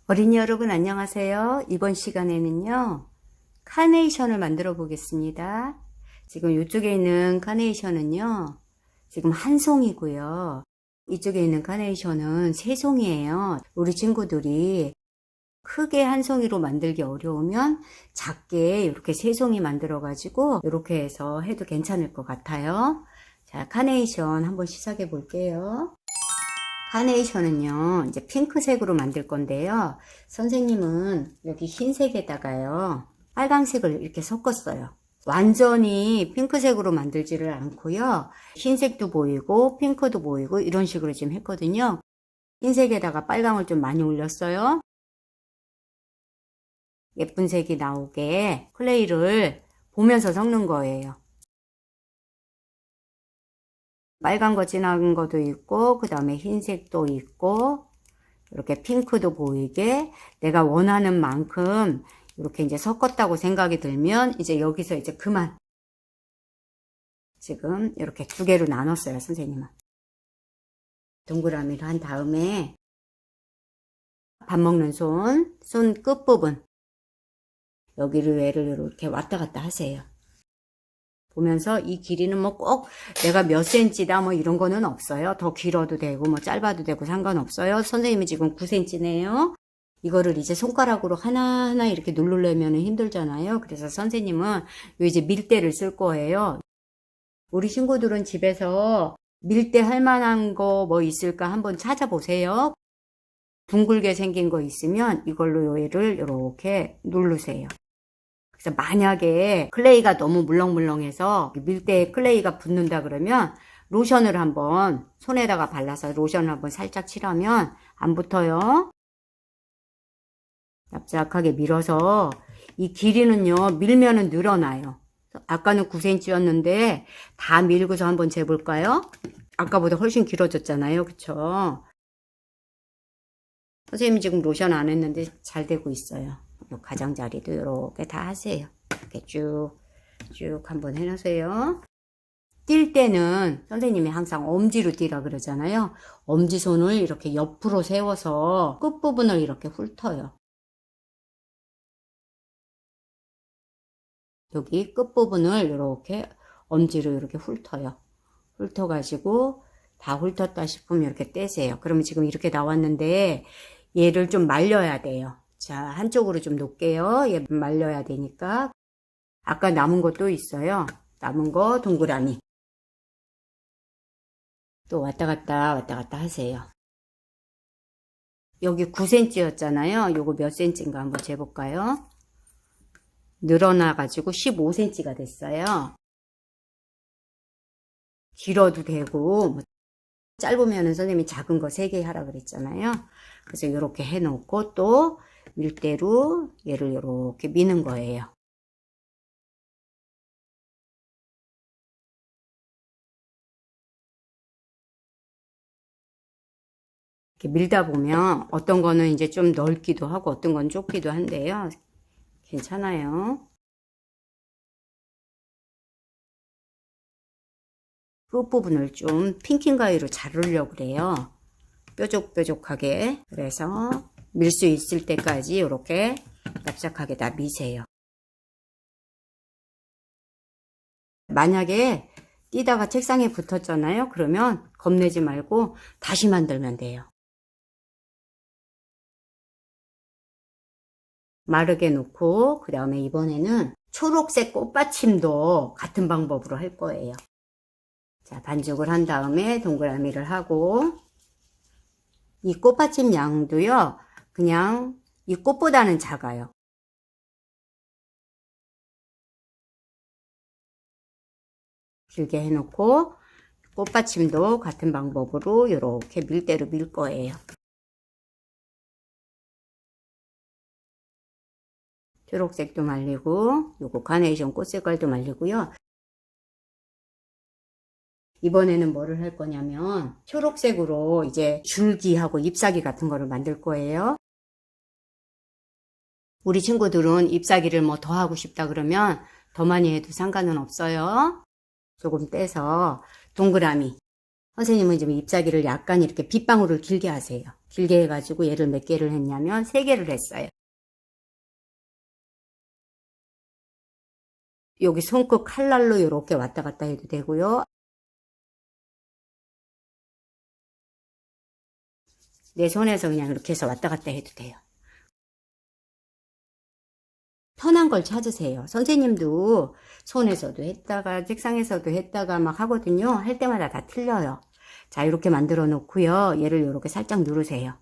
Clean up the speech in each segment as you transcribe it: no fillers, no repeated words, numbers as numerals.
어린이 여러분 안녕하세요. 이번 시간에는요, 카네이션을 만들어 보겠습니다. 지금 이쪽에 있는 카네이션은요, 지금 한 송이고요. 이쪽에 있는 카네이션은 세 송이에요. 우리 친구들이 크게 한 송이로 만들기 어려우면 작게 이렇게 세 송이 만들어 가지고 이렇게 해서 해도 괜찮을 것 같아요. 자, 카네이션 한번 시작해 볼게요. 카네이션은요, 이제 핑크색으로 만들 건데요. 선생님은 여기 흰색에다가요, 빨강색을 이렇게 섞었어요. 완전히 핑크색으로 만들지를 않고요. 흰색도 보이고, 핑크도 보이고, 이런 식으로 지금 했거든요. 흰색에다가 빨강을 좀 많이 올렸어요. 예쁜 색이 나오게 클레이를 보면서 섞는 거예요. 빨간 거 진한 것도 있고, 그 다음에 흰색도 있고, 이렇게 핑크도 보이게 내가 원하는 만큼 이렇게 이제 섞었다고 생각이 들면 이제 여기서 이제 그만. 지금 이렇게 두 개로 나눴어요, 선생님은. 동그라미를 한 다음에 밥 먹는 손 끝부분 여기를 얘를 이렇게 왔다 갔다 하세요. 보면서 이 길이는 뭐 꼭 내가 몇 센치다 뭐 이런 거는 없어요. 더 길어도 되고 뭐 짧아도 되고 상관없어요. 선생님이 지금 9cm네요. 이거를 이제 손가락으로 하나하나 이렇게 누르려면 힘들잖아요. 그래서 선생님은 이제 밀대를 쓸 거예요. 우리 친구들은 집에서 밀대 할 만한 거 뭐 있을까 한번 찾아보세요. 둥글게 생긴 거 있으면 이걸로 얘를 이렇게 누르세요. 그래서 만약에 클레이가 너무 물렁물렁해서 밀대에 클레이가 붙는다 그러면 로션을 한번 손에다가 발라서 로션을 한번 살짝 칠하면 안 붙어요. 납작하게 밀어서 이 길이는요, 밀면은 늘어나요. 아까는 9cm였는데 다 밀고서 한번 재볼까요? 아까보다 훨씬 길어졌잖아요. 그쵸? 선생님이 지금 로션 안 했는데 잘 되고 있어요. 가장자리도 이렇게 다 하세요. 이렇게 쭉 한번 해놓으세요. 뛸 때는 선생님이 항상 엄지로 뛰라 그러잖아요. 엄지손을 이렇게 옆으로 세워서 끝부분을 이렇게 훑어요. 여기 끝부분을 이렇게 엄지로 이렇게 훑어요. 훑어가지고 다 훑었다 싶으면 이렇게 떼세요. 그러면 지금 이렇게 나왔는데 얘를 좀 말려야 돼요. 자, 한쪽으로 좀 놓을게요. 얘 말려야 되니까. 아까 남은 것도 있어요. 남은 거 동그라미. 또 왔다 갔다 하세요. 여기 9cm였잖아요. 요거 몇 cm인가 한번 재볼까요? 늘어나가지고 15cm가 됐어요. 길어도 되고, 뭐 짧으면은 선생님이 작은 거 3개 하라 그랬잖아요. 그래서 이렇게 해놓고 또 밀대로 얘를 이렇게 미는 거예요. 이렇게 밀다 보면 어떤 거는 이제 좀 넓기도 하고 어떤 건 좁기도 한데요. 괜찮아요. 끝부분을 좀 핑킹 가위로 자르려고 그래요. 뾰족뾰족하게. 그래서 밀 수 있을 때까지 이렇게 납작하게 다 미세요. 만약에 띄다가 책상에 붙었잖아요. 그러면 겁내지 말고 다시 만들면 돼요. 마르게 놓고 그 다음에 이번에는 초록색 꽃받침도 같은 방법으로 할 거예요. 자, 반죽을 한 다음에 동그라미를 하고 이 꽃받침 양도요. 그냥 이 꽃보다는 작아요. 길게 해놓고 꽃받침도 같은 방법으로 이렇게 밀대로 밀 거예요. 초록색도 말리고 요거 카네이션 꽃 색깔도 말리고요. 이번에는 뭐를 할 거냐면 초록색으로 이제 줄기하고 잎사귀 같은 거를 만들 거예요. 우리 친구들은 잎사귀를 뭐 더 하고 싶다 그러면 더 많이 해도 상관은 없어요. 조금 떼서 동그라미 선생님은 지금 잎사귀를 약간 이렇게 빗방울을 길게 하세요. 길게 해가지고 얘를 몇 개를 했냐면 3개를 했어요. 여기 손끝 칼날로 이렇게 왔다 갔다 해도 되고요. 내 손에서 그냥 이렇게 해서 왔다 갔다 해도 돼요. 편한 걸 찾으세요. 선생님도 손에서도 했다가 책상에서도 했다가 막 하거든요. 할 때마다 다 틀려요. 자, 이렇게 만들어 놓고요. 얘를 이렇게 살짝 누르세요.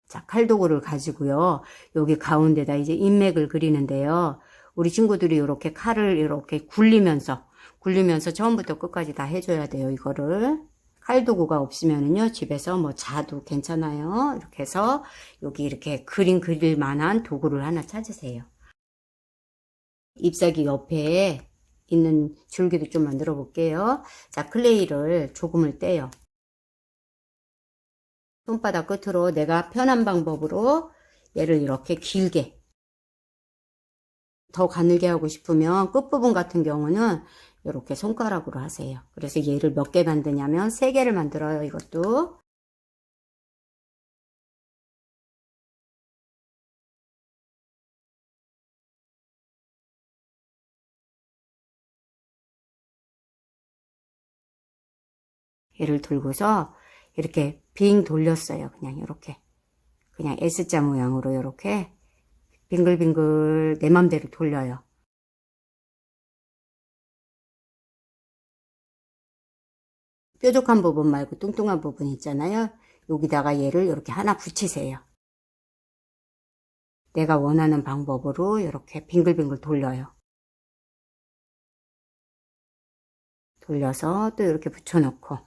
자, 칼도구를 가지고요. 여기 가운데다 이제 인맥을 그리는데요. 우리 친구들이 이렇게 칼을 이렇게 굴리면서 처음부터 끝까지 다 해줘야 돼요. 이거를. 칼도구가 없으면은요, 집에서 뭐 자도 괜찮아요. 이렇게 해서 여기 이렇게 그림 그릴 만한 도구를 하나 찾으세요. 잎사귀 옆에 있는 줄기도 좀 만들어 볼게요. 자, 클레이를 조금을 떼요. 손바닥 끝으로 내가 편한 방법으로 얘를 이렇게 길게, 더 가늘게 하고 싶으면 끝부분 같은 경우는 이렇게 손가락으로 하세요. 그래서 얘를 몇 개 만드냐면 3개를 만들어요. 이것도. 얘를 들고서 이렇게 빙 돌렸어요. 그냥 이렇게. 그냥 S자 모양으로 이렇게 빙글빙글 내 맘대로 돌려요. 뾰족한 부분 말고 뚱뚱한 부분 있잖아요. 여기다가 얘를 이렇게 하나 붙이세요. 내가 원하는 방법으로 이렇게 빙글빙글 돌려요. 돌려서 또 이렇게 붙여놓고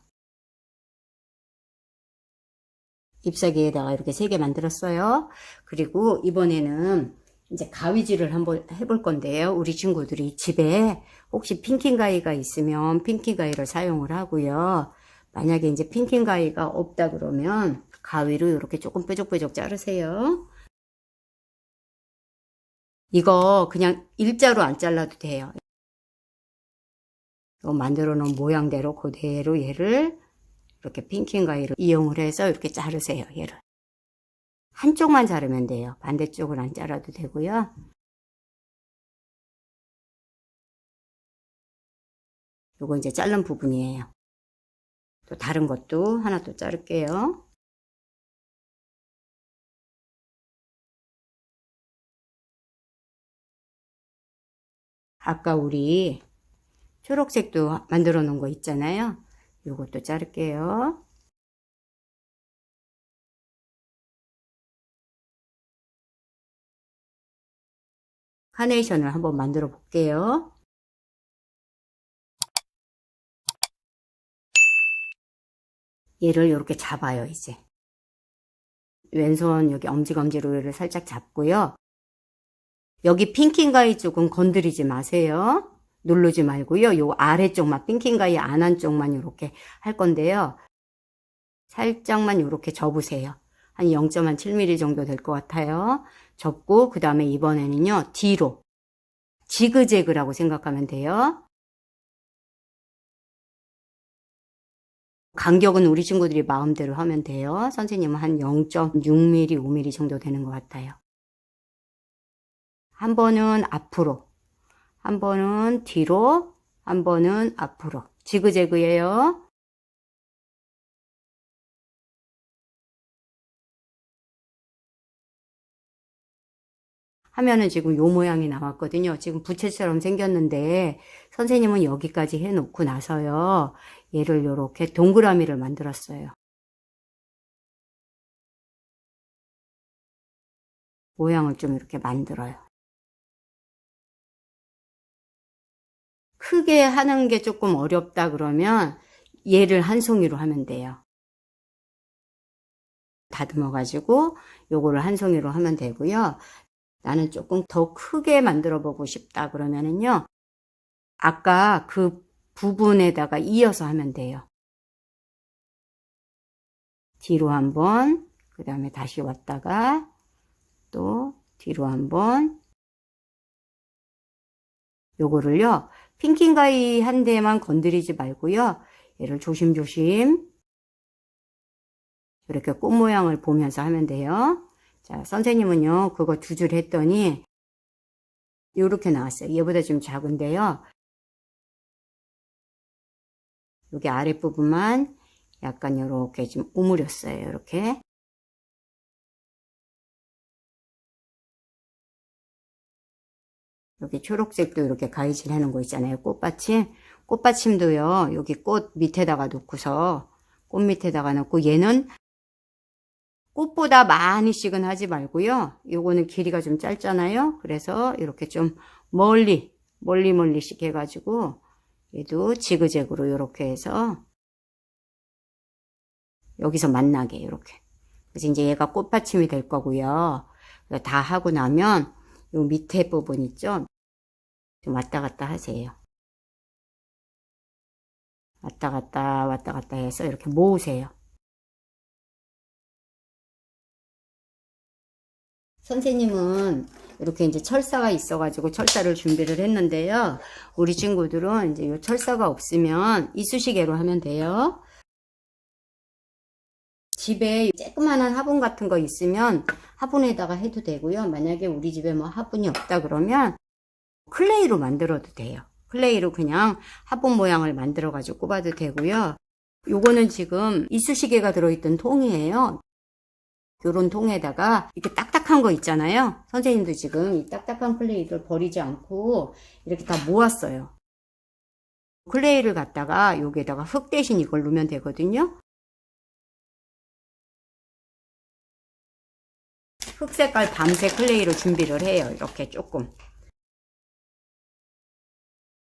잎사귀에다가 이렇게 3개 만들었어요. 그리고 이번에는 이제 가위질을 한번 해볼 건데요. 우리 친구들이 집에 혹시 핑킹가위가 있으면 핑킹가위를 사용을 하고요. 만약에 이제 핑킹가위가 없다 그러면 가위로 이렇게 조금 뾰족뾰족 자르세요. 이거 그냥 일자로 안 잘라도 돼요. 만들어 놓은 모양대로 그대로 얘를 이렇게 핑킹가위를 이용을 해서 이렇게 자르세요. 얘를. 한쪽만 자르면 돼요. 반대쪽을 안 잘라도 되고요. 요거 이제 자른 부분이에요. 또 다른 것도 하나 또 자를게요. 아까 우리 초록색도 만들어 놓은 거 있잖아요. 요것도 자를게요. 카네이션을 한번 만들어 볼게요. 얘를 이렇게 잡아요. 이제 왼손 여기 엄지검지로 얘를 살짝 잡고요. 여기 핑킹가위 쪽은 건드리지 마세요. 누르지 말고요. 요 아래쪽만 핑킹가위 안 한 쪽만 이렇게 할 건데요. 살짝만 이렇게 접으세요. 한 0.7mm 정도 될 것 같아요. 접고 그 다음에 이번에는요. 뒤로 지그재그라고 생각하면 돼요. 간격은 우리 친구들이 마음대로 하면 돼요. 선생님은 한 0.6mm, 5mm 정도 되는 것 같아요. 한 번은 앞으로, 한 번은 뒤로, 한 번은 앞으로. 지그재그예요. 하면은 지금 요 모양이 나왔거든요. 지금 부채처럼 생겼는데 선생님은 여기까지 해놓고 나서요. 얘를 요렇게 동그라미를 만들었어요. 모양을 좀 이렇게 만들어요. 크게 하는 게 조금 어렵다 그러면 얘를 한 송이로 하면 돼요. 다듬어 가지고 요거를 한 송이로 하면 되고요. 나는 조금 더 크게 만들어 보고 싶다 그러면은요. 아까 그 부분에다가 이어서 하면 돼요. 뒤로 한번, 그 다음에 다시 왔다가 또 뒤로 한번. 요거를요, 핑킹가이 한 대만 건드리지 말고요, 얘를 조심조심 이렇게 꽃 모양을 보면서 하면 돼요. 자, 선생님은요, 그거 두 줄 했더니 요렇게 나왔어요. 얘보다 좀 작은데요, 여기 아랫부분만 약간 요렇게 좀 오므렸어요. 이렇게. 여기 초록색도 이렇게 가위질 하는 거 있잖아요. 꽃받침. 꽃받침도요, 여기 꽃 밑에다가 놓고서, 꽃 밑에다가 놓고, 얘는 꽃보다 많이씩은 하지 말고요. 요거는 길이가 좀 짧잖아요. 그래서 이렇게 좀 멀리씩 해가지고, 얘도 지그재그로 이렇게 해서, 여기서 만나게, 이렇게. 그래서 이제 얘가 꽃받침이 될 거고요. 다 하고 나면, 요 밑에 부분 있죠? 좀 왔다 갔다 하세요. 왔다 갔다 해서 이렇게 모으세요. 선생님은 이렇게 이제 철사가 있어가지고 철사를 준비를 했는데요. 우리 친구들은 이제 요 철사가 없으면 이쑤시개로 하면 돼요. 집에 조그만한 화분 같은 거 있으면 화분에다가 해도 되고요. 만약에 우리 집에 뭐 화분이 없다 그러면 클레이로 만들어도 돼요. 클레이로 그냥 화분 모양을 만들어 가지고 꼽아도 되고요. 요거는 지금 이쑤시개가 들어있던 통이에요. 요런 통에다가 이렇게 딱딱한 거 있잖아요. 선생님도 지금 이 딱딱한 클레이를 버리지 않고 이렇게 다 모았어요. 클레이를 갖다가 여기에다가 흙 대신 이걸 넣으면 되거든요. 흑색깔 밤색 클레이로 준비를 해요. 이렇게 조금.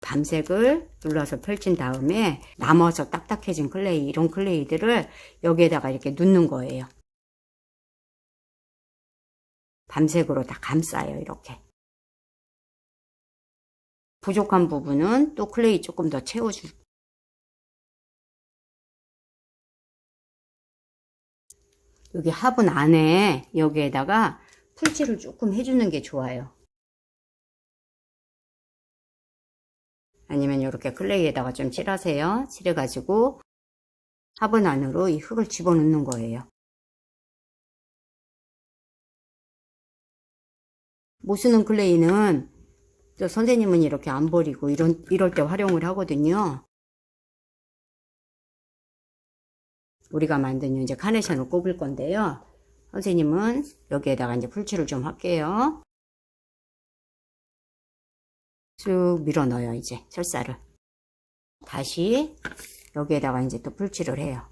밤색을 눌러서 펼친 다음에 남아서 딱딱해진 클레이, 이런 클레이들을 여기에다가 이렇게 넣는 거예요. 밤색으로 다 감싸요. 이렇게. 부족한 부분은 또 클레이 조금 더 채워줄게요. 여기 화분 안에 여기에다가 풀칠을 조금 해주는 게 좋아요. 아니면 이렇게 클레이에다가 좀 칠하세요. 칠해가지고 화분 안으로 이 흙을 집어넣는 거예요. 못 쓰는 클레이는 또 선생님은 이렇게 안 버리고 이럴 때 활용을 하거든요. 우리가 만든 이제 카네이션을 꼽을 건데요. 선생님은 여기에다가 이제 풀칠을 좀 할게요. 쭉 밀어 넣어요. 이제 철사를. 다시 여기에다가 이제 또 풀칠을 해요.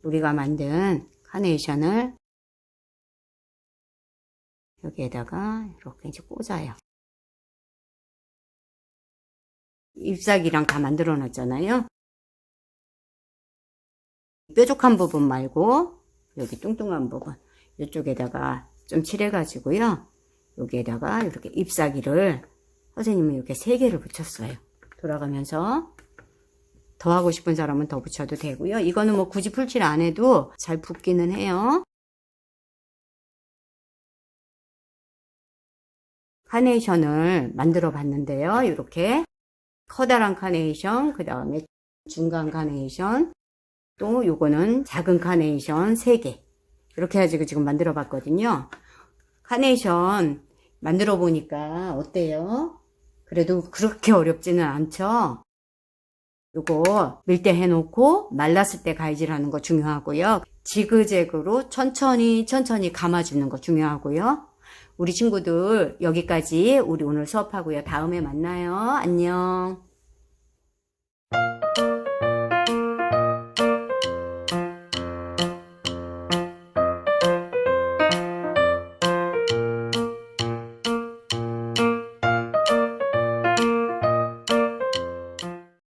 우리가 만든 카네이션을 여기에다가 이렇게 이제 꽂아요. 잎사귀랑 다 만들어 놨잖아요. 뾰족한 부분 말고 여기 뚱뚱한 부분 이쪽에다가 좀 칠해 가지고요. 여기에다가 이렇게 잎사귀를 선생님은 이렇게 3개를 붙였어요. 돌아가면서 더 하고 싶은 사람은 더 붙여도 되고요. 이거는 뭐 굳이 풀칠 안 해도 잘 붙기는 해요. 카네이션을 만들어 봤는데요. 이렇게 커다란 카네이션, 그 다음에 중간 카네이션, 또 요거는 작은 카네이션 3개 이렇게 해가지고 지금 만들어 봤거든요. 카네이션 만들어 보니까 어때요? 그래도 그렇게 어렵지는 않죠? 요거 밀대 해놓고 말랐을 때 가위질하는 거 중요하고요. 지그재그로 천천히 감아주는 거 중요하고요. 우리 친구들 여기까지 우리 오늘 수업하고요. 다음에 만나요. 안녕.